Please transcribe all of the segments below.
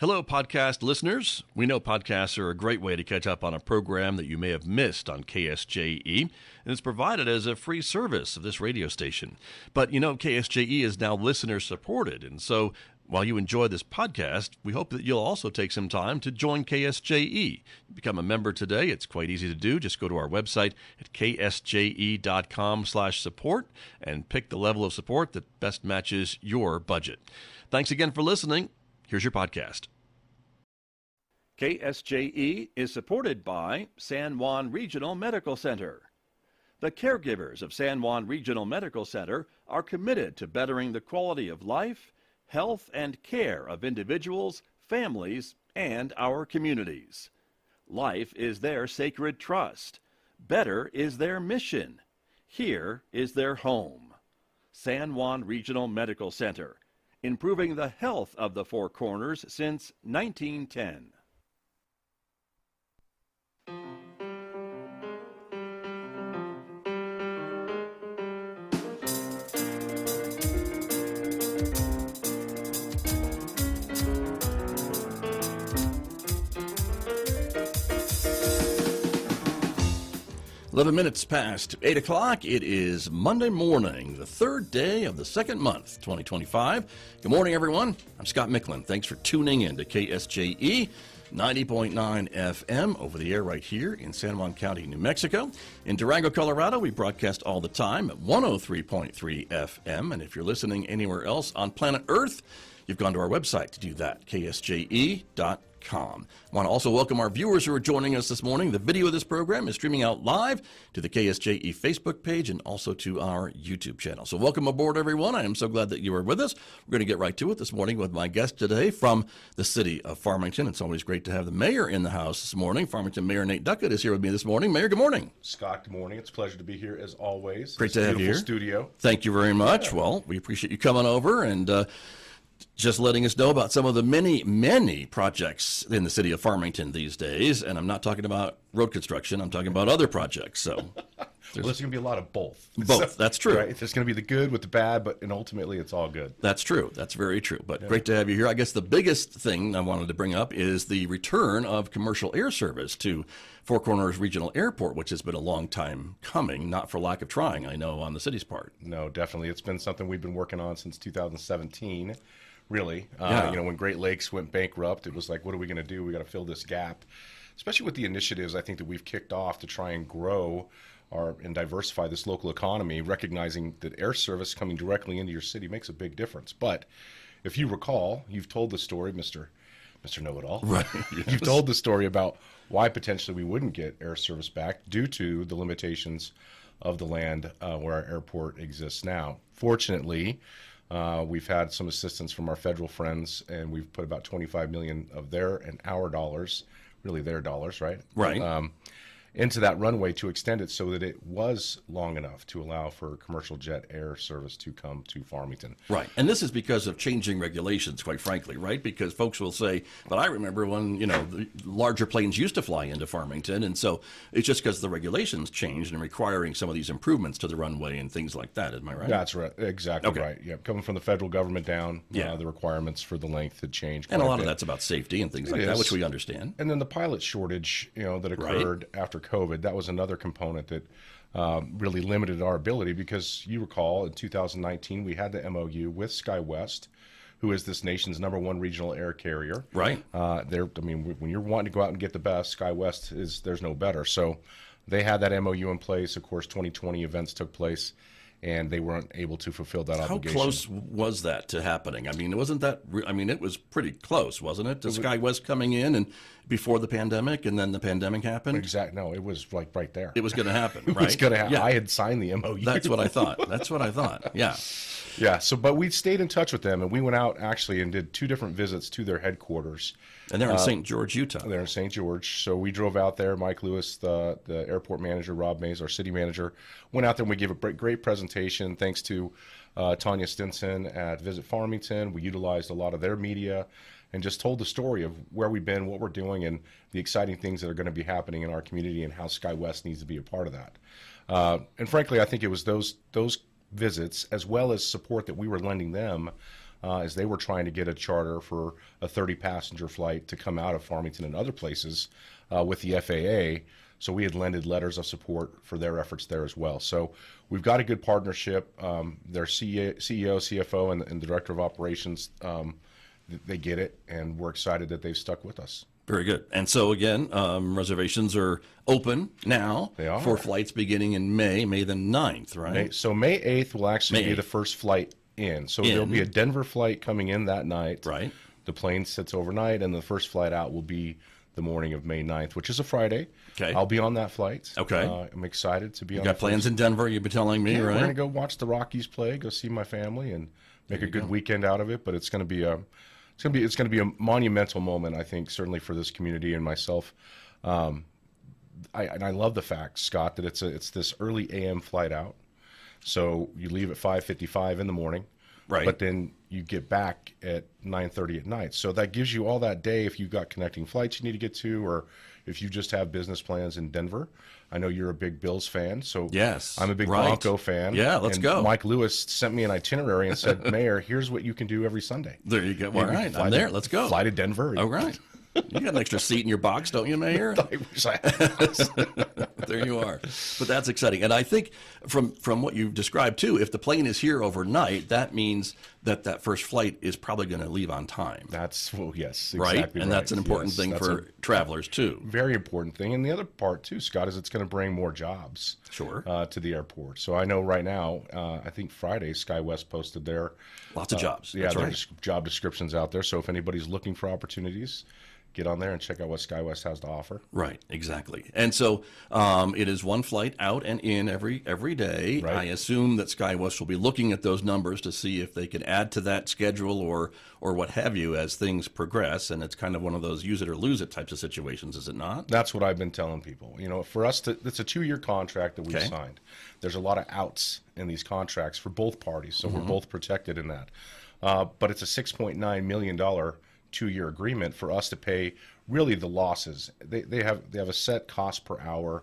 Hello, podcast listeners. We know podcasts are a great way to catch up on a program that you may have missed on KSJE, and it's provided as a free service of this radio station. But you know, KSJE is now listener-supported, and so while you enjoy this podcast, we hope that you'll also take some time to join KSJE. Become a member today. It's quite easy to do. Just go to our website at ksje.com/support and pick the level of support that best matches your budget. Thanks again for listening. Here's your podcast. KSJE is supported by San Juan Regional Medical Center. The caregivers of San Juan Regional Medical Center are committed to bettering the quality of life, health, and care of individuals, families, and our communities. Life is their sacred trust. Better is their mission. Here is their home. San Juan Regional Medical Center, improving the health of the Four Corners since 1910. 11 minutes past 8 o'clock. It is Monday morning, the third day of the second month, 2025. Good morning, everyone. I'm Scott Michlin. Thanks for tuning in to KSJE 90.9 FM over the air right here in San Juan County, New Mexico. In Durango, Colorado, we broadcast all the time at 103.3 FM. And if you're listening anywhere else on planet Earth, you've gone to our website to do that, ksje.com. I want to also welcome our viewers who are joining us this morning. The video of this program is streaming out live to the KSJE Facebook page and also to our YouTube channel. So welcome aboard, everyone. I am so glad that you are with us. We're going to get right to it this morning with my guest today from the city of Farmington. It's always great to have the mayor in the house this morning. Farmington Mayor Nate Duckett is here with me this morning. Mayor, good morning. Scott, good morning. It's a pleasure to be here as always. Great to have you here. Studio. Thank you very much. Yeah. Well, we appreciate you coming over and just letting us know about some of the many projects in the city of Farmington these days. And I'm not talking about road construction. I'm talking about other projects. So well, there's going to be a lot of both. Both. That's true. Right? There's going to be the good with the bad, and ultimately it's all good. That's true. That's very true. But Great to have you here. I guess the biggest thing I wanted to bring up is the return of commercial air service to Four Corners Regional Airport, which has been a long time coming, not for lack of trying, I know, on the city's part. No, definitely. It's been something we've been working on since 2017. Really, when Great Lakes went bankrupt, it was like, what are we going to do? We got to fill this gap, especially with the initiatives I think that we've kicked off to try and grow and diversify this local economy, recognizing that air service coming directly into your city makes a big difference. But if you recall, you've told the story, Mr. Know-It-All. Right. You've told the story about why potentially we wouldn't get air service back due to the limitations of the land where our airport exists now. Fortunately, we've had some assistance from our federal friends, and we've put about $25 million of their and our dollars, really their dollars, right? Right. Into that runway to extend it so that it was long enough to allow for commercial jet air service to come to Farmington. Right. And this is because of changing regulations, quite frankly, right? Because folks will say, but I remember when, the larger planes used to fly into Farmington. And so it's just because the regulations changed and requiring some of these improvements to the runway and things like that. Am I right? That's right. Exactly right. Yeah. Coming from the federal government down, the requirements for the length had changed. And a lot of that's about safety and things like that, which we understand. And then the pilot shortage, that occurred after COVID, that was another component that really limited our ability, because you recall in 2019 we had the MOU with SkyWest, who is this nation's #1 regional air carrier. Right. When you're wanting to go out and get the best, SkyWest there's no better. So they had that MOU in place. Of course, 2020 events took place, and they weren't able to fulfill that obligation. How close was that to happening? It wasn't that. It was pretty close, wasn't it? To SkyWest coming in and before the pandemic, and then the pandemic happened. Exactly. No, it was like right there. It was going to happen. It was going to happen. Yeah. I had signed the MOU. That's what I thought. Yeah. Yeah. So, but we stayed in touch with them, and we went out actually and did 2 different visits to their headquarters. And they're in St. George, Utah. They're in St. George. So we drove out there. Mike Lewis, the airport manager, Rob Mays, our city manager, went out there and we gave a great presentation. Thanks to Tanya Stinson at Visit Farmington. We utilized a lot of their media and just told the story of where we've been, what we're doing, and the exciting things that are going to be happening in our community and how SkyWest needs to be a part of that. And frankly, I think it was those visits, as well as support that we were lending them as they were trying to get a charter for a 30-passenger flight to come out of Farmington and other places with the FAA. So we had lended letters of support for their efforts there as well. So we've got a good partnership. Their CEO, CFO, and the Director of Operations, they get it, and we're excited that they've stuck with us. Very good. And so again, reservations are open now They are. for flights beginning in May the 9th, right? So May 8th will actually May be 8th. the first flight in. So there'll be a Denver flight coming in that night. Right. The plane sits overnight, and the first flight out will be the morning of May 9th, which is a Friday. Okay. I'll be on that flight. Okay. I'm excited to be on Got the plans in Denver, you've been telling me, Yeah, right? we're going to go watch the Rockies play, go see my family, and make a good weekend out of it. But it's going to be a monumental moment, I think, certainly for this community and myself. I love the fact, Scott, that it's this early AM flight out. So you leave at 5:55 in the morning, Right. But then you get back at 9:30 at night. So that gives you all that day if you've got connecting flights you need to get to, or if you just have business plans in Denver. I know you're a big Bills fan, so Yes, I'm a big right. Bronco fan. Yeah, let's and go. Mike Lewis sent me an itinerary and said, Mayor, here's what you can do every Sunday. There you go. You All can right, fly I'm to- there. Let's go. Fly to Denver. All right. You got an extra seat in your box, don't you, Mayor? I wish I had. There you are. But that's exciting. And I think from what you've described, too, if the plane is here overnight, that means that first flight is probably going to leave on time. Yes, Right? exactly And that's an important Yes, thing that's for a travelers, too. very important thing. And the other part, too, Scott, is it's going to bring more jobs Sure. to the airport. So I know right now, I think Friday, SkyWest posted their Lots of jobs. Yeah, That's right. there's job descriptions out there. So if anybody's looking for opportunities, get on there and check out what SkyWest has to offer. Right, exactly. And so it is one flight out and in every day. Right. I assume that SkyWest will be looking at those numbers to see if they can add to that schedule or what have you as things progress. And it's kind of one of those use it or lose it types of situations, is it not? That's what I've been telling people. You know, for us, it's a 2-year contract that we've Okay. signed. There's a lot of outs in these contracts for both parties, so we're both protected in that. But it's a $6.9 million 2-year agreement for us to pay really the losses. They have a set cost per hour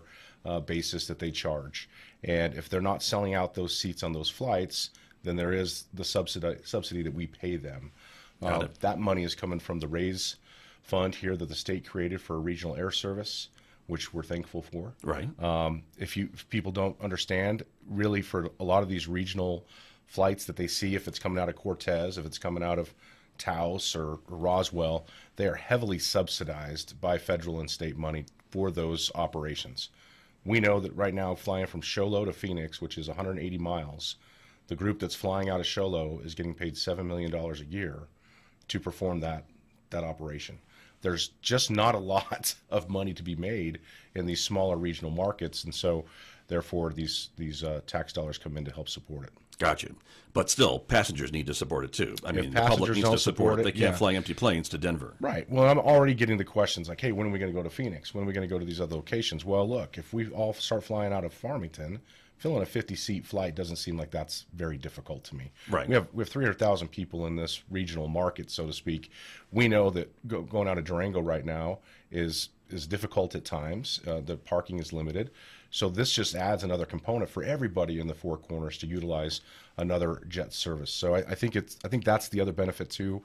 basis that they charge, and if they're not selling out those seats on those flights, then there is the subsidy that we pay them. Got it. That money is coming from the RAISE fund here that the state created for a regional air service, which we're thankful for. Right. If people don't understand, really for a lot of these regional flights that they see, if it's coming out of Cortez, if it's coming out of Taos or Roswell, they are heavily subsidized by federal and state money for those operations. We know that right now, flying from Show Low to Phoenix, which is 180 miles, the group that's flying out of Show Low is getting paid $7 million a year to perform that operation. There's just not a lot of money to be made in these smaller regional markets, and so therefore these tax dollars come in to help support it. Got you. But still, passengers need to support it, too. I mean, the public passengers needs to don't support support it. it, They can't yeah. fly empty planes to Denver. Right. Well, I'm already getting the questions like, hey, when are we going to go to Phoenix? When are we going to go to these other locations? Well, look, if we all start flying out of Farmington, filling a 50-seat flight doesn't seem like that's very difficult to me. Right. We have 300,000 people in this regional market, so to speak. We know that going out of Durango right now is difficult at times. The parking is limited. So this just adds another component for everybody in the Four Corners to utilize another jet service. So I think that's the other benefit too.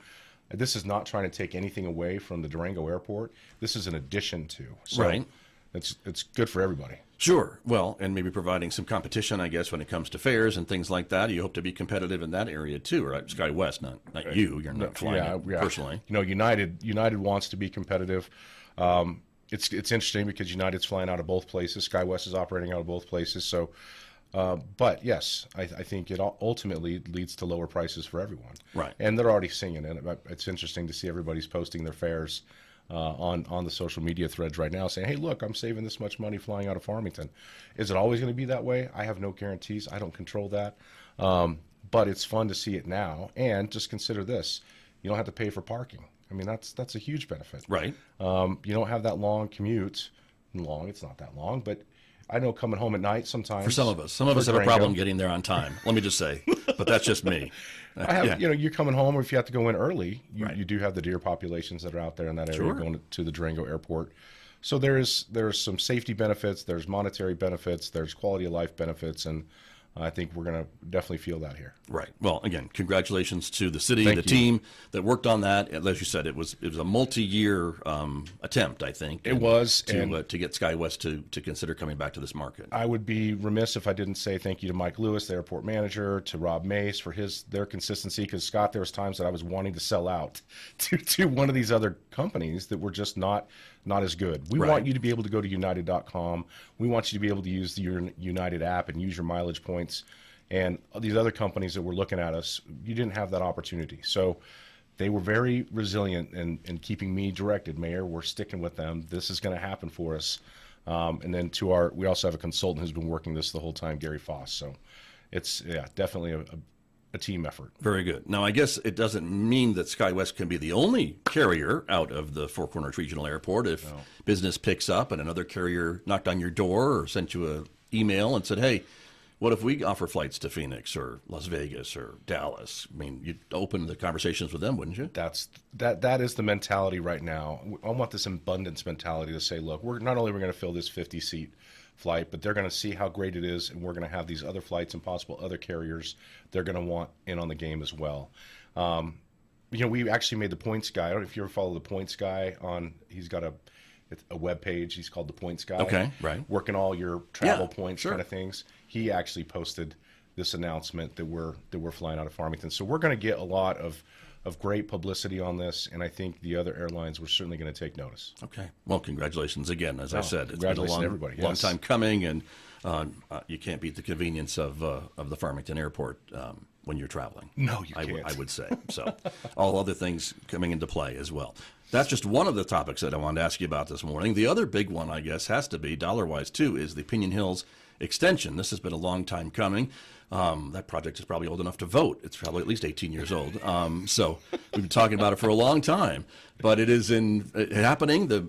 This is not trying to take anything away from the Durango Airport. This is an addition to. So Right. It's good for everybody. Sure. Well, and maybe providing some competition, I guess, when it comes to fares and things like that. You hope to be competitive in that area, too, right? SkyWest, not you. You're not flying it personally. You know, United wants to be competitive. It's interesting because United's flying out of both places. SkyWest is operating out of both places. So, but yes, I think it ultimately leads to lower prices for everyone. Right. And they're already seeing it. It's interesting to see everybody's posting their fares on the social media threads right now saying, hey, look, I'm saving this much money flying out of Farmington. Is it always going to be that way? I have no guarantees. I don't control that. But it's fun to see it now. And just consider this. You don't have to pay for parking. I mean, that's a huge benefit. Right. You don't have that long commute. It's not that long, but I know coming home at night sometimes. For some of us. Some of us have a problem getting there on time, let me just say. But that's just me. I have, Yeah. you're coming home, or if you have to go in early, Right. you do have the deer populations that are out there in that area Sure. going to the Durango Airport. So there's some safety benefits, there's monetary benefits, there's quality of life benefits, and I think we're going to definitely feel that here. Right. Well, again, congratulations to the city, Thank the you. team that worked on that. As you said, it was a multi-year attempt, I think. It was, to get SkyWest to consider coming back to this market. I would be remiss if I didn't say thank you to Mike Lewis, the airport manager, to Rob Mace for their consistency. Because Scott, there was times that I was wanting to sell out to one of these other companies that were just not as good. We Right. want you to be able to go to United.com. We want you to be able to use your United app and use your mileage points. And these other companies that were looking at us, you didn't have that opportunity. So they were very resilient in keeping me directed. Mayor, we're sticking with them. This is going to happen for us. And then we also have a consultant who's been working this the whole time, Gary Foss. So it's definitely a team effort. Very good. Now, I guess it doesn't mean that SkyWest can be the only carrier out of the Four Corners Regional Airport. If business picks up and another carrier knocked on your door or sent you an email and said, hey, what if we offer flights to Phoenix or Las Vegas or Dallas? I mean, you'd open the conversations with them, wouldn't you? That is the mentality right now. I want this abundance mentality to say, look, we're not only going to fill this 50-seat flight, but they're going to see how great it is, and we're going to have these other flights and possible other carriers they're going to want in on the game as well. We actually made the Points Guy. I don't know if you ever follow the Points Guy he's got a web page. He's called the Points Guy. Okay, right. Working all your travel points sure. kind of things. He actually posted this announcement that we're flying out of Farmington. So we're going to get a lot of great publicity on this, and I think the other airlines were certainly going to take notice. Okay. Well, congratulations again. As I said, it's been a Congratulations to everybody. long Yes. time coming, and you can't beat the convenience of the Farmington Airport when you're traveling. No, you can't. I would say. So all other things coming into play as well. That's just one of the topics that I wanted to ask you about this morning. The other big one, I guess, has to be, dollar-wise too, is the Pinion Hills extension. This has been a long time coming. That project is probably old enough to vote. It's probably at least 18 years old. So we've been talking about it for a long time. But it is happening. The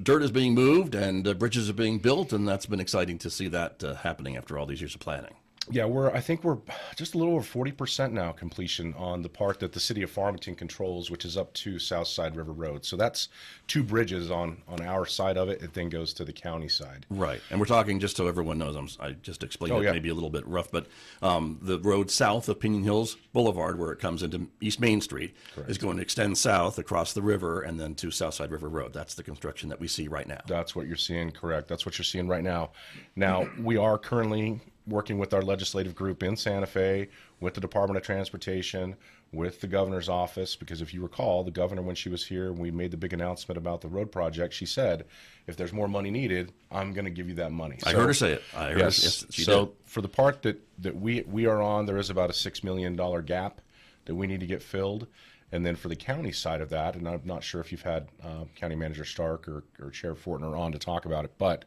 dirt is being moved and bridges are being built, and that's been exciting to see that happening after all these years of planning. Yeah, I think we're just a little over 40% now completion on the part that the city of Farmington controls, which is up to Southside River Road. So that's two bridges on our side of it. It then goes to the county side. Right. And we're talking, just so everyone knows, I just explained it maybe a little bit rough, but the road south of Pinion Hills Boulevard, where it comes into East Main Street, is going to extend south across the river and then to Southside River Road. That's the construction that we see right now. That's what you're seeing, correct. That's what you're seeing right now. Now, we are currently working with our legislative group in Santa Fe, with the Department of Transportation, with the governor's office, because if you recall, the governor, when she was here and we made the big announcement about the road project, she said, if there's more money needed, I'm going to give you that money. I heard her say it. I heard yes, she so did. For the part that we are on, there is about a $6 million gap that we need to get filled. And then for the county side of that, and I'm not sure if you've had County Manager Stark or Chair Fortner on to talk about it, but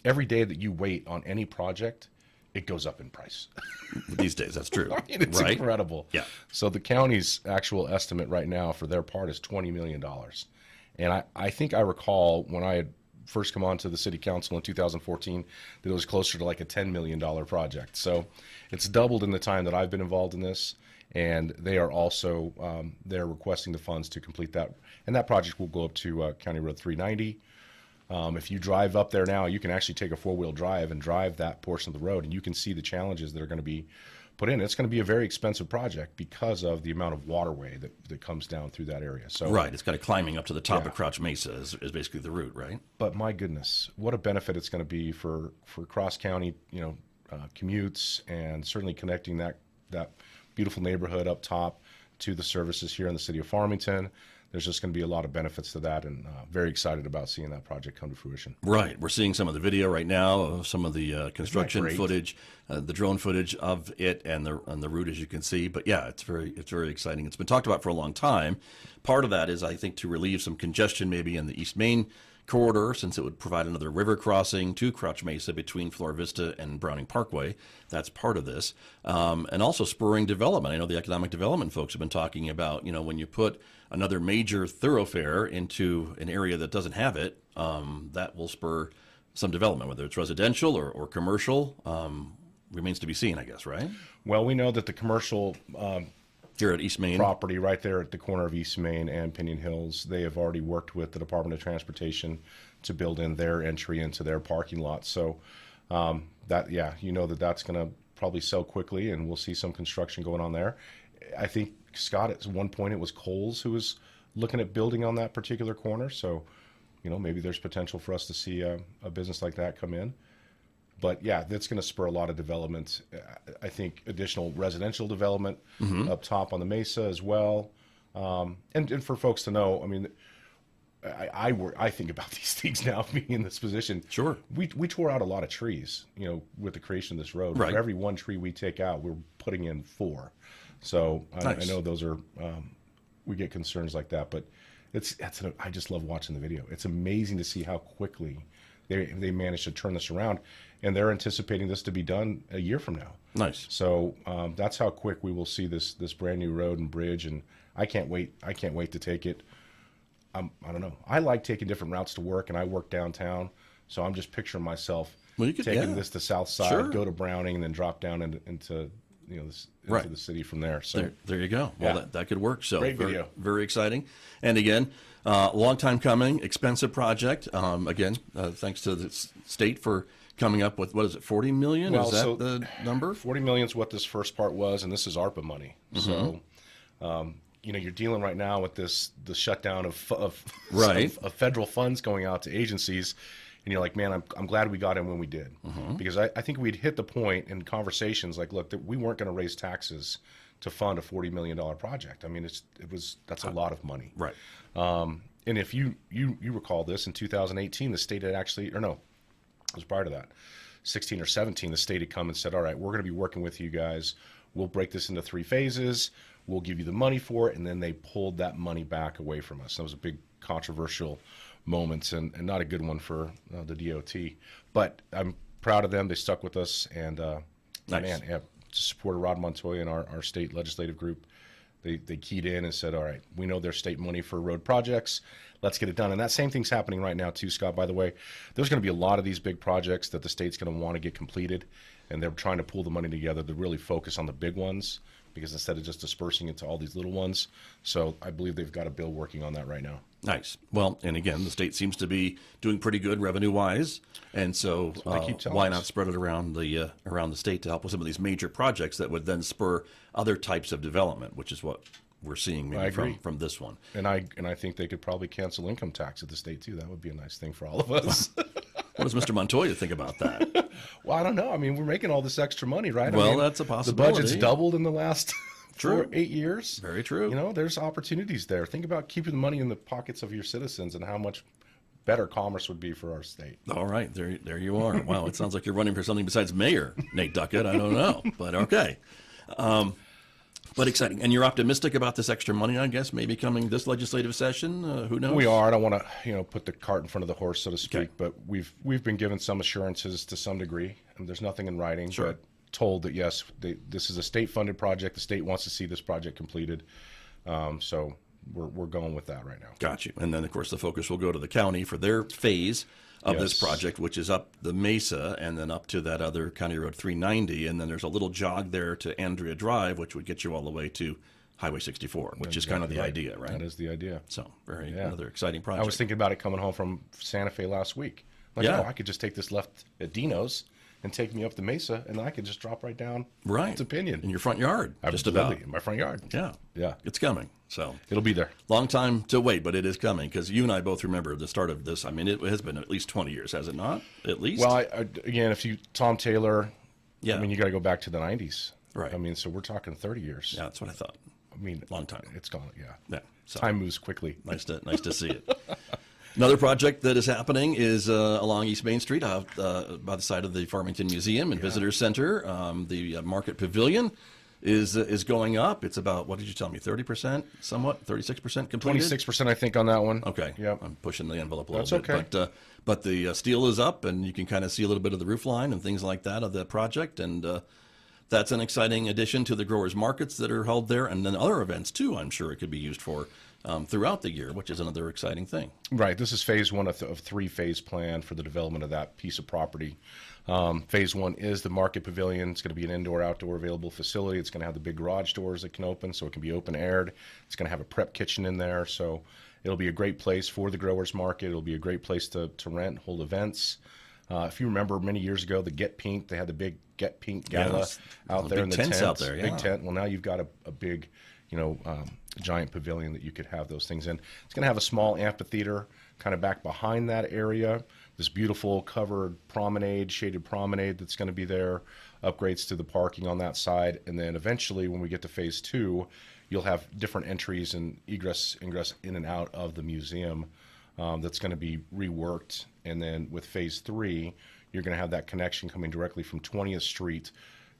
every day that you wait on any project, it goes up in price. These days, that's true. I mean, it's incredible. Yeah. So the county's actual estimate right now for their part is $20 million. And I think I recall when I had first come on to the city council in 2014 that it was closer to like a $10 million project. So it's doubled in the time that I've been involved in this. And they are also, they're requesting the funds to complete that. And that project will go up to County Road 390. If you drive up there now, you can actually take a four-wheel drive and drive that portion of the road, and you can see the challenges that are going to be put in. It's going to be a very expensive project because of the amount of waterway that comes down through that area. So right, it's kind of climbing up to the top of Crouch Mesa is basically the route, right? But my goodness, what a benefit it's going to be for cross-county, commutes, and certainly connecting that beautiful neighborhood up top to the services here in the city of Farmington. There's just going to be a lot of benefits to that, and very excited about seeing that project come to fruition. Right. We're seeing some of the video right now of some of the construction footage, the drone footage of it, and the route, as you can see. But yeah, it's very exciting. It's been talked about for a long time. Part of that is, I think, to relieve some congestion maybe in the East Main corridor, since it would provide another river crossing to Crouch Mesa between Flora Vista and Browning Parkway. That's part of this. And also spurring development. I know the economic development folks have been talking about, when you put another major thoroughfare into an area that doesn't have it, that will spur some development, whether it's residential or commercial. Remains to be seen, I guess, right? Well, we know that the commercial here at East Main property right there at the corner of East Main and Pinion Hills, they have already worked with the Department of Transportation to build in their entry into their parking lot. So That, yeah, you know that's going to probably sell quickly, and we'll see some construction going on there. I think, Scott, at one point it was Kohl's who was looking at building on that particular corner. So, maybe there's potential for us to see a business like that come in. But yeah, that's going to spur a lot of development. I think additional residential development up top on the Mesa as well. And for folks to know, I mean, I think about these things now, being in this position. Sure. We tore out a lot of trees, with the creation of this road. Right. For every one tree we take out, we're putting in 4. So Nice. I know those are, we get concerns like that, but I just love watching the video. It's amazing to see how quickly they managed to turn this around, and they're anticipating this to be done a year from now. Nice. So that's how quick we will see this brand new road and bridge, and I can't wait. I can't wait to take it. I don't know. I like taking different routes to work, and I work downtown, so I'm just picturing myself taking this to South Side, Sure. go to Browning, and then drop down into the city from there. So There you go. Well, Yeah. that could work. So Great very, video. very exciting. And again, long time coming, expensive project. Again, thanks to the state for coming up with, what is it, 40 million? Well, is that so the number? 40 million is what this first part was, and this is ARPA money. So, you're dealing right now with the shutdown of Right. of federal funds going out to agencies, and you're like, man, I'm glad we got in when we did, because I think we'd hit the point in conversations like, look, that we weren't going to raise taxes to fund a $40 million project. I mean, that's a lot of money. Right. And if you recall this, in 2018, the state had actually, or no, it was prior to that, 16 or 17, the state had come and said, all right, we're going to be working with you guys. We'll break this into 3 phases. We'll give you the money for it. And then they pulled that money back away from us. That was a big controversial moment, and not a good one for the DOT. But I'm proud of them. They stuck with us. And Nice. man, yeah, to support Rod Montoya and our state legislative group, they keyed in and said, all right, we know there's state money for road projects. Let's get it done. And that same thing's happening right now too, Scott, by the way. There's going to be a lot of these big projects that the state's going to want to get completed, and they're trying to pull the money together to really focus on the big ones, because instead of just dispersing it to all these little ones. So I believe they've got a bill working on that right now. Nice. Well, and again, the state seems to be doing pretty good revenue-wise, and so what they keep telling why us. not spread it around the state to help with some of these major projects that would then spur other types of development, which is what we're seeing I maybe agree. from this one. And I think they could probably cancel income tax at the state too. That would be a nice thing for all of us. What does Mr. Montoya think about that? Well, I don't know. I mean, we're making all this extra money, right? Well, I mean, that's a possibility. The budget's doubled in the last True. 8 years. Very true. There's opportunities there. Think about keeping the money in the pockets of your citizens and how much better commerce would be for our state. All right, there you are. Wow, it sounds like you're running for something besides mayor, Nate Duckett. I don't know, but okay. But exciting. And you're optimistic about this extra money, I guess, maybe coming this legislative session? Who knows? We are. I don't want to, put the cart in front of the horse, so to speak. Okay. But we've been given some assurances to some degree. And there's nothing in writing, Sure. but told that yes, this is a state-funded project. The state wants to see this project completed. So we're going with that right now. Got you. And then, of course, the focus will go to the county for their phase of this Yes. project, which is up the Mesa and then up to that other County Road 390. And then there's a little jog there to Andrea Drive, which would get you all the way to Highway 64, which is kind of the idea, right? That is the idea. So another exciting I project. was thinking about it coming home from Santa Fe last week. Like, Yeah. I could just take this left at Dino's and take me up the Mesa, and then I could just drop right down right. to Pinion. In your front yard, just Absolutely, about. in my front yard. Yeah. Yeah. It's coming. So It'll be there. long time to wait, but it is coming, because you and I both remember the start of this. I mean, it has been at least 20 years, has it not? At least? Well, again, Tom Taylor, Yeah. I mean, you got to go back to the 90s. Right. I mean, so we're talking 30 years. Yeah, that's what I thought. I mean, Long time. It's gone, yeah. Yeah. So Time moves quickly. nice to see it. Another project that is happening is along East Main Street, by the side of the Farmington Museum and Visitor Center. The Market Pavilion is going up. It's about, what did you tell me, 30%, somewhat, 36% completed? 26%, I think, on that one. Okay. Yep. I'm pushing the envelope a little That's bit. okay. But the steel is up, and you can kind of see a little bit of the roof line and things like that of the project. And that's an exciting addition to the growers' markets that are held there. And then other events, too, I'm sure it could be used for throughout the year, which is another exciting thing. Right. This is phase one of 3-phase plan for the development of that piece of property. Phase one is the Market Pavilion. It's going to be an indoor-outdoor available facility. It's going to have the big garage doors that can open, so it can be open-aired. It's going to have a prep kitchen in there, so it'll be a great place for the growers' market. It'll be a great place to rent, hold events. If you remember many years ago, the Get Pink, they had the big Get Pink gala Yes. out there in the tents tent. out there, yeah. Big tent. Well, now you've got a big, giant pavilion that you could have those things in. It's going to have a small amphitheater kind of back behind that area. This beautiful covered promenade, shaded promenade that's going to be there. Upgrades to the parking on that side. And then eventually, when we get to phase 2, you'll have different entries and ingress in and out of the museum. That's going to be reworked. And then with phase 3, you're going to have that connection coming directly from 20th Street.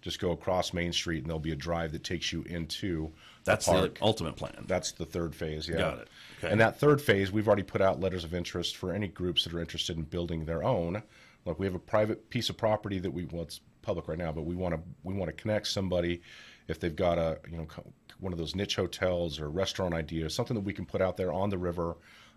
Just go across Main Street, and there'll be a drive that takes you into That's the park. the ultimate plan. That's the third phase, yeah. Got it. Okay. And that third phase, we've already put out letters of interest for any groups that are interested in building their own. Look, we have a private piece of property that it's public right now, but we want to connect somebody if they've got one of those niche hotels or restaurant ideas, something that we can put out there on the river.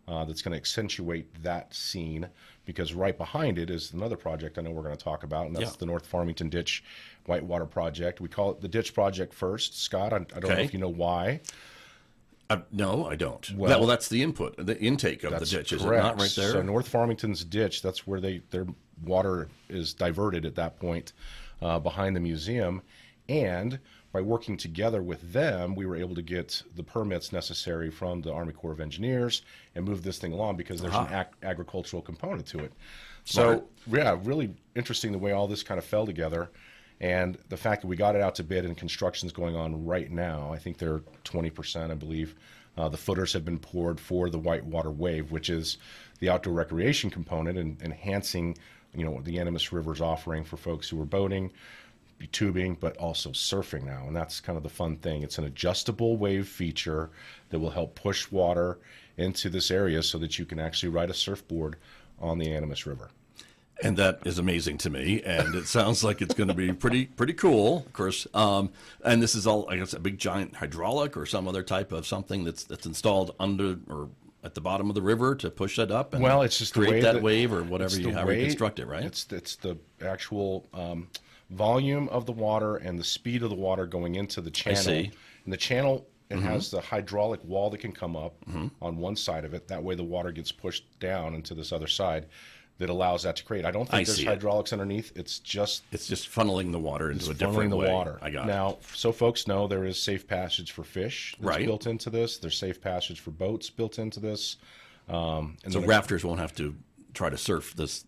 That's going to accentuate that scene, because right behind it is another project I know we're going to talk about, and that's the North Farmington Ditch Whitewater Project. We call it the Ditch Project first. Scott, I don't know if you know why. No, I don't. Well, that's the intake of the ditch, is it correct. not, right there? So North Farmington's ditch, that's where their water is diverted at that point behind the museum. And by working together with them, we were able to get the permits necessary from the Army Corps of Engineers and move this thing along, because there's an agricultural component to it. Smart. So, yeah, really interesting the way all this kind of fell together. And the fact that we got it out to bid and construction's going on right now, I think they're 20%, I believe. The footers have been poured for the Whitewater Wave, which is the outdoor recreation component and enhancing, the Animas River's offering for folks who are boating, tubing, but also surfing now. And that's kind of the fun thing. It's an adjustable wave feature that will help push water into this area so that you can actually ride a surfboard on the Animas River. And that is amazing to me, and it sounds like it's going to be pretty cool, of course. And this is all, I guess, a big giant hydraulic or some other type of something that's installed under or at the bottom of the river to push that up and it's just create the way that wave or whatever however you construct it, right? It's the actual volume of the water and the speed of the water going into the channel. I see. And the channel, it has the hydraulic wall that can come up on one side of it. That way the water gets pushed down into this other side. That allows that to create. I don't think there's hydraulics underneath. It's just funneling the water into a different way. Water. I got it. Now, so folks know there is safe passage for fish that's right. built into this. There's safe passage for boats built into this. And so rafters won't have to try to surf this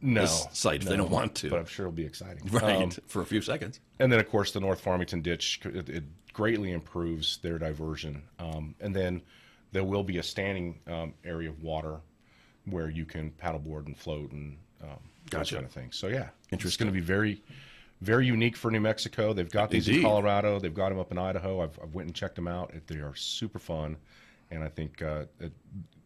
site if they don't want to. But I'm sure it'll be exciting. Right, for a few seconds. And then, of course, the North Farmington Ditch, it greatly improves their diversion. And then there will be a standing area of water where you can paddleboard and float and those kind of things. So, yeah, it's going to be very, very unique for New Mexico. They've got these in Colorado. They've got them up in Idaho. I've went and checked them out. They are super fun. And I think,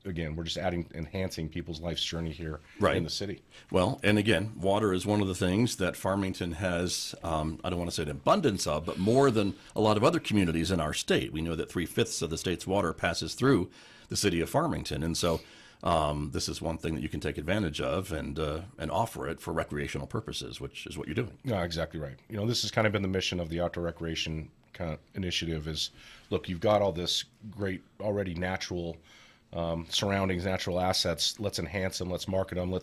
again, we're just enhancing people's life's journey here in the city. Well, and again, water is one of the things that Farmington has, I don't want to say an abundance of, but more than a lot of other communities in our state. We know that 3/5 of the state's water passes through the city of Farmington. And so this is one thing that you can take advantage of and offer it for recreational purposes, which is what you're doing. Yeah, exactly right. This has kind of been the mission of the outdoor recreation kind of initiative is, look, you've got all this great already natural surroundings, natural assets. Let's enhance them. Let's market them.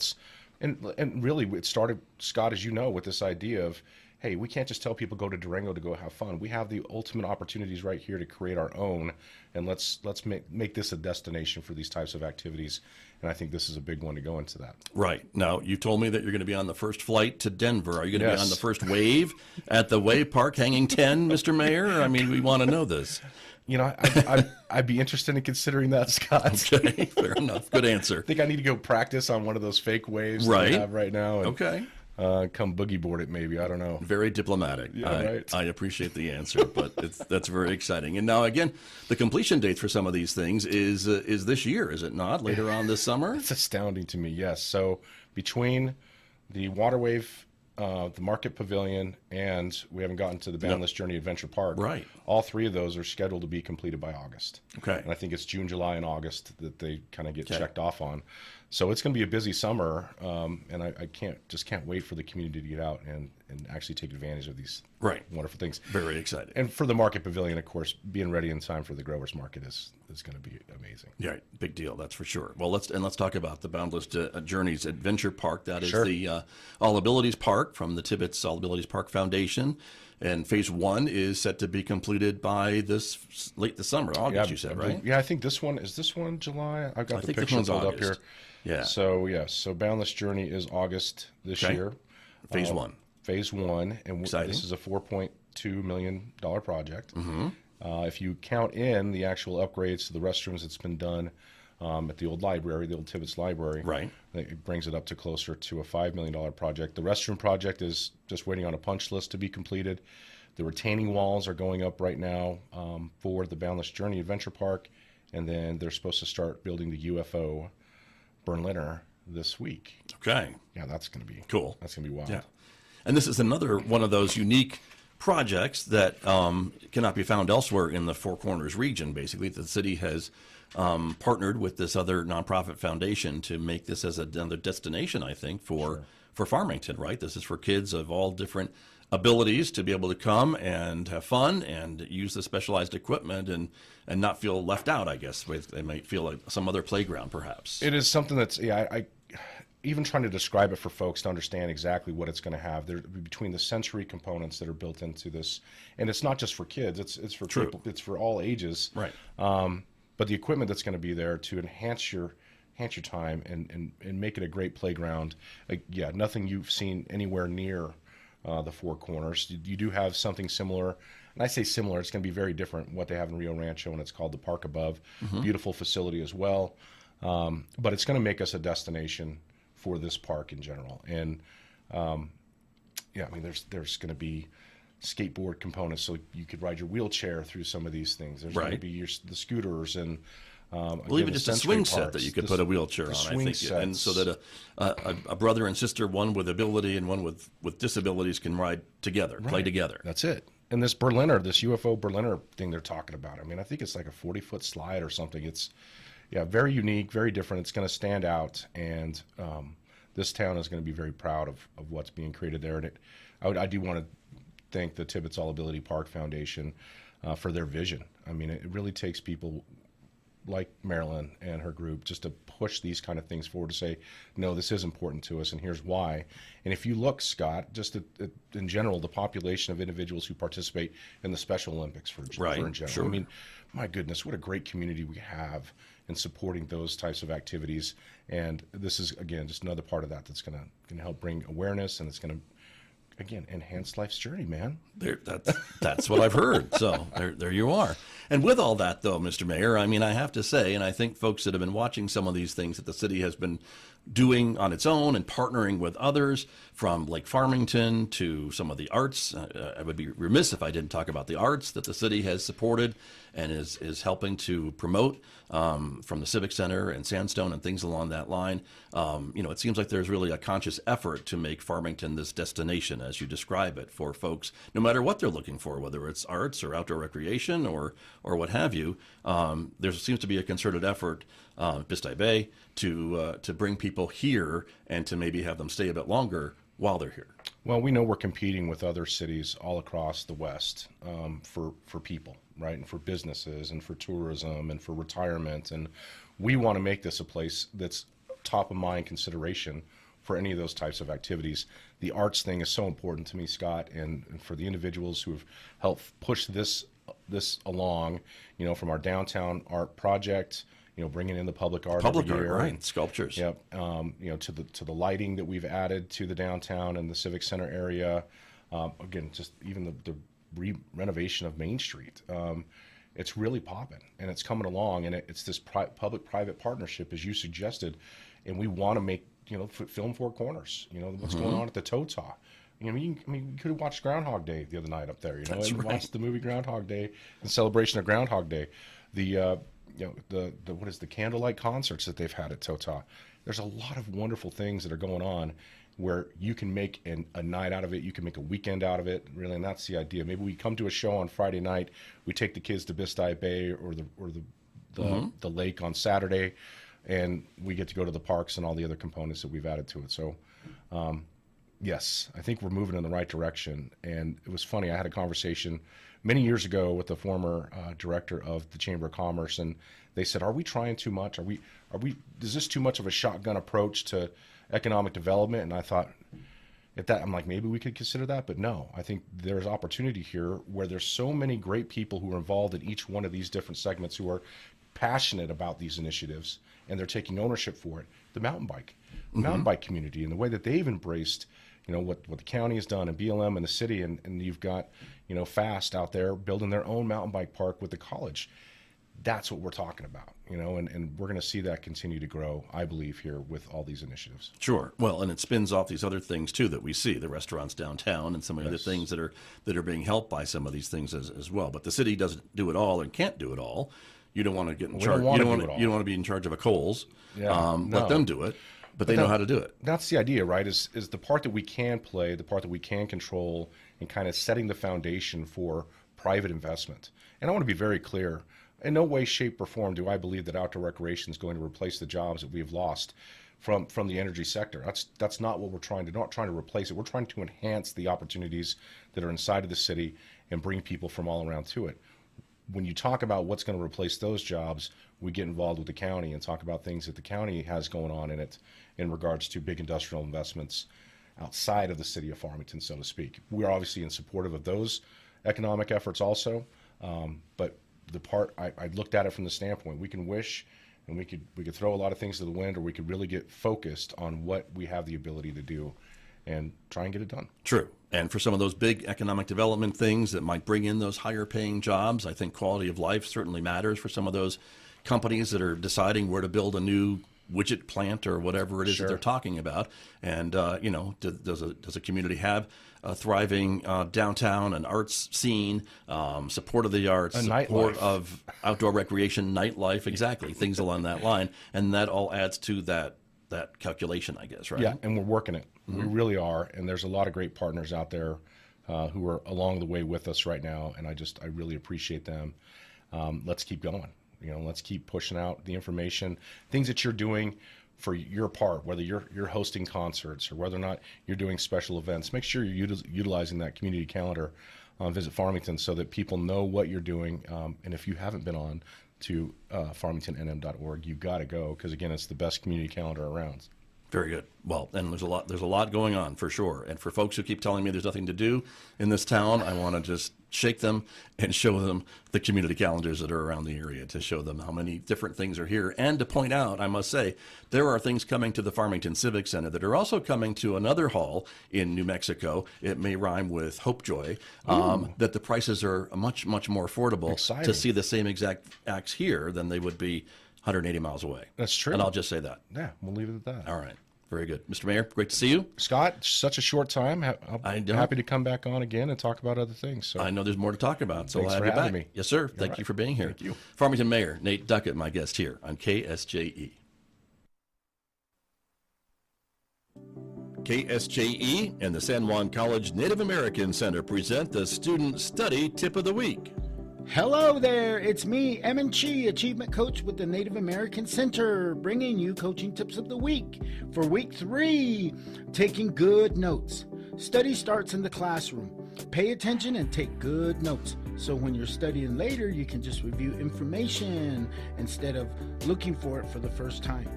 And really it started, Scott, as you know, with this idea of, hey, we can't just tell people go to Durango to go have fun. We have the ultimate opportunities right here to create our own, and let's make this a destination for these types of activities. And I think this is a big one to go into that. Right. Now, you told me that you're going to be on the first flight to Denver. Are you going to be on the first wave at the Wave Park hanging 10, Mr. Mayor? I mean, we want to know this. I'd be interested in considering that, Scott. Okay, fair enough. Good answer. I think I need to go practice on one of those fake waves that I have right now. Okay. Come boogie board it, maybe. I don't know. Very diplomatic. Yeah, right. I appreciate the answer, but that's very exciting. And now, again, the completion dates for some of these things is this year, is it not? Later on this summer? It's astounding to me, yes. So between the water wave, the Market Pavilion, and we haven't gotten to the Boundless Journey Adventure Park. Right. All three of those are scheduled to be completed by August. Okay. And I think it's June, July, and August that they kind of get checked off on. So it's going to be a busy summer, and I can't wait for the community to get out and actually take advantage of these wonderful things. Very excited. And for the Market Pavilion, of course, being ready in time for the Growers Market is going to be amazing. Yeah, big deal, that's for sure. Well, let's talk about the Boundless Journeys Adventure Park. That is the All Abilities Park from the Tibbetts All Abilities Park Foundation. And phase 1 is set to be completed by late this summer, August, you said, right? Yeah, I think this one July? I've got the picture pulled up here. Yeah. So Boundless Journey is August this year. Phase 1. Phase 1, and Exciting. This is a $4.2 million project. If you count in the actual upgrades to the restrooms that's been done at the old library, the old Tibbetts Library, it brings it up to closer to a $5 million project. The restroom project is just waiting on a punch list to be completed. The retaining walls are going up right now for the Boundless Journey Adventure Park, and then they're supposed to start building the UFO Berliner this week. Okay. Yeah, that's going to be cool. That's going to be wild. Yeah. And this is another one of those unique projects that cannot be found elsewhere in the Four Corners region. Basically, the city has partnered with this other nonprofit foundation to make this as another destination, I think, for Farmington, right? This is for kids of all different abilities to be able to come and have fun and use the specialized equipment and not feel left out, I guess. They might feel like some other playground, perhaps. It is something that's, I even trying to describe it for folks to understand exactly what it's going to have. There between the sensory components that are built into this, and it's not just for kids, it's for people, it's for all ages. Right. But the equipment that's going to be there to enhance your time and make it a great playground. Nothing you've seen anywhere near the Four Corners. You do have something similar, and I say similar, it's going to be very different what they have in Rio Rancho, and it's called the Park Above. Beautiful facility as well, but it's going to make us a destination for this park in general. And there's going to be skateboard components, so you could ride your wheelchair through some of these things. There's going to be the scooters and even just a swing set that you could put a wheelchair on, I think, sets. And so that a brother and sister, one with ability and one with disabilities, can ride together, play together. That's it. And this Berliner, this UFO Berliner thing they're talking about, I mean, I think it's like a 40-foot slide or something. It's very unique, very different. It's going to stand out, and this town is going to be very proud of what's being created there. And I do want to thank the Tibbetts All Ability Park Foundation for their vision. I mean, it really takes people like Marilyn and her group just to push these kind of things forward, to say, no, this is important to us, and here's why. And if you look, Scott, just in general, the population of individuals who participate in the Special Olympics for in general. Sure. I mean, my goodness, what a great community we have in supporting those types of activities. And this is, again, just another part of that's going to help bring awareness, and it's going to, again, enhance life's journey, man. That's what I've heard. So there you are. And with all that, though, Mr. Mayor, I mean, I have to say, and I think folks that have been watching some of these things that the city has been doing on its own and partnering with others, from Lake Farmington to some of the arts. I would be remiss if I didn't talk about the arts that the city has supported and is helping to promote, from the Civic Center and Sandstone and things along that line. It seems like there's really a conscious effort to make Farmington this destination, as you describe it, for folks, no matter what they're looking for, whether it's arts or outdoor recreation or what have you. There seems to be a concerted effort, Bistai Bay, to bring people here and to maybe have them stay a bit longer while they're here. Well, we know we're competing with other cities all across the West for people, right, and for businesses and for tourism and for retirement. And we want to make this a place that's top of mind consideration for any of those types of activities. The arts thing is so important to me, Scott, and for the individuals who have helped push this along, from our downtown art project, bringing in the public art every year, right? Sculptures. Yep. To the lighting that we've added to the downtown and the Civic Center area. Again, just even the renovation of Main Street. It's really popping, and it's coming along, and it's this public-private partnership, as you suggested, and we want to make film Four Corners. What's going on at the Tota. You could have watched Groundhog Day the other night up there. That's right. Watched the movie Groundhog Day in celebration of Groundhog Day. The candlelight concerts that they've had at Tota. There's a lot of wonderful things that are going on, where you can make a night out of it, you can make a weekend out of it, really, and that's the idea. Maybe we come to a show on Friday night, we take the kids to Bistai Bay or the lake on Saturday, and we get to go to the parks and all the other components that we've added to it. So, yes, I think we're moving in the right direction. And it was funny, I had a conversation many years ago with the former director of the Chamber of Commerce, and they said, "Are we trying too much? Is this too much of a shotgun approach to economic development?" And I thought, at that, I'm like, maybe we could consider that, but no, I think there's opportunity here where there's so many great people who are involved in each one of these different segments who are passionate about these initiatives, and they're taking ownership for it. The mountain bike community, and the way that they've embraced, what the county has done, and BLM and the city, and you've got, Fast out there building their own mountain bike park with the college. That's what we're talking about, and we're going to see that continue to grow, I believe, here with all these initiatives. Sure. Well, and it spins off these other things too that we see, the restaurants downtown and some of the other things that are being helped by some of these things as well. But the city doesn't do it all and can't do it all. You don't want to get in charge. You don't want to be in charge of a Kohl's. Yeah, let them do it, but they know how to do it. That's the idea, right? Is the part that we can play, the part that we can control, and kind of setting the foundation for private investment. And I want to be very clear. In no way, shape, or form do I believe that outdoor recreation is going to replace the jobs that we've lost from the energy sector. That's not what we're trying to do. Not trying to replace it. We're trying to enhance the opportunities that are inside of the city and bring people from all around to it. When you talk about what's going to replace those jobs, we get involved with the county and talk about things that the county has going on in it in regards to big industrial investments outside of the city of Farmington, so to speak. We're obviously in supportive of those economic efforts also, but the part I looked at it from the standpoint, we can wish and we could throw a lot of things to the wind, or we could really get focused on what we have the ability to do and try and get it done. True. And for some of those big economic development things that might bring in those higher paying jobs, I think quality of life certainly matters for some of those companies that are deciding where to build a new widget plant or whatever it is that they're talking about. And, does a community have a thriving downtown, an arts scene, support of the arts, support of outdoor recreation, nightlife, exactly, things along that line. And that all adds to that calculation, I guess, right? Yeah, and we're working it. We really are. And there's a lot of great partners out there who are along the way with us right now. And I really appreciate them. Let's keep going. Let's keep pushing out the information, things that you're doing for your part, whether you're hosting concerts or whether or not you're doing special events. Make sure you're utilizing that community calendar on Visit Farmington so that people know what you're doing. And if you haven't been on to farmingtonnm.org, you got to go, because again, it's the best community calendar around. Very good. Well, and there's a lot going on for sure. And for folks who keep telling me there's nothing to do in this town, I want to just shake them and show them the community calendars that are around the area, to show them how many different things are here. And to point out, I must say, there are things coming to the Farmington Civic Center that are also coming to another hall in New Mexico. It may rhyme with Hope Joy, that the prices are much, much more affordable to see the same exact acts here than they would be 180 miles away. That's true. And I'll just say that. Yeah, we'll leave it at that. All right. Very good. Mr. Mayor, great to see you. Scott, such a short time. I'm happy to come back on again and talk about other things. So I know there's more to talk about, so Thanks I'll for have you having back. me. Yes, sir. Thank you for being here. Thank you. Farmington Mayor Nate Duckett, my guest here on KSJE. KSJE and the San Juan College Native American Center present the Student Study Tip of the Week. Hello there, it's me, Emin Chi, Achievement Coach with the Native American Center, bringing you coaching tips of the week. For week 3, taking good notes. Study starts in the classroom. Pay attention and take good notes. So when you're studying later, you can just review information instead of looking for it for the first time.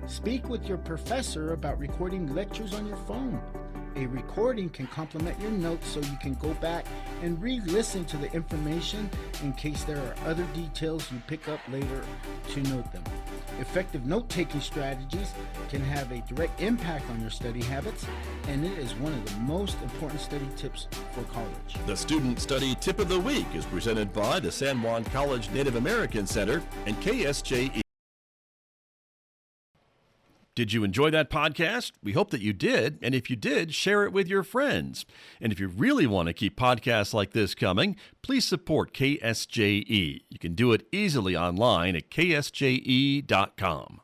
Speak with your professor about recording lectures on your phone. A recording can complement your notes so you can go back and re-listen to the information in case there are other details you pick up later to note them. Effective note-taking strategies can have a direct impact on your study habits, and it is one of the most important study tips for college. The Student Study Tip of the Week is presented by the San Juan College Native American Center and KSJE. Did you enjoy that podcast? We hope that you did. And if you did, share it with your friends. And if you really want to keep podcasts like this coming, please support KSJE. You can do it easily online at ksje.com.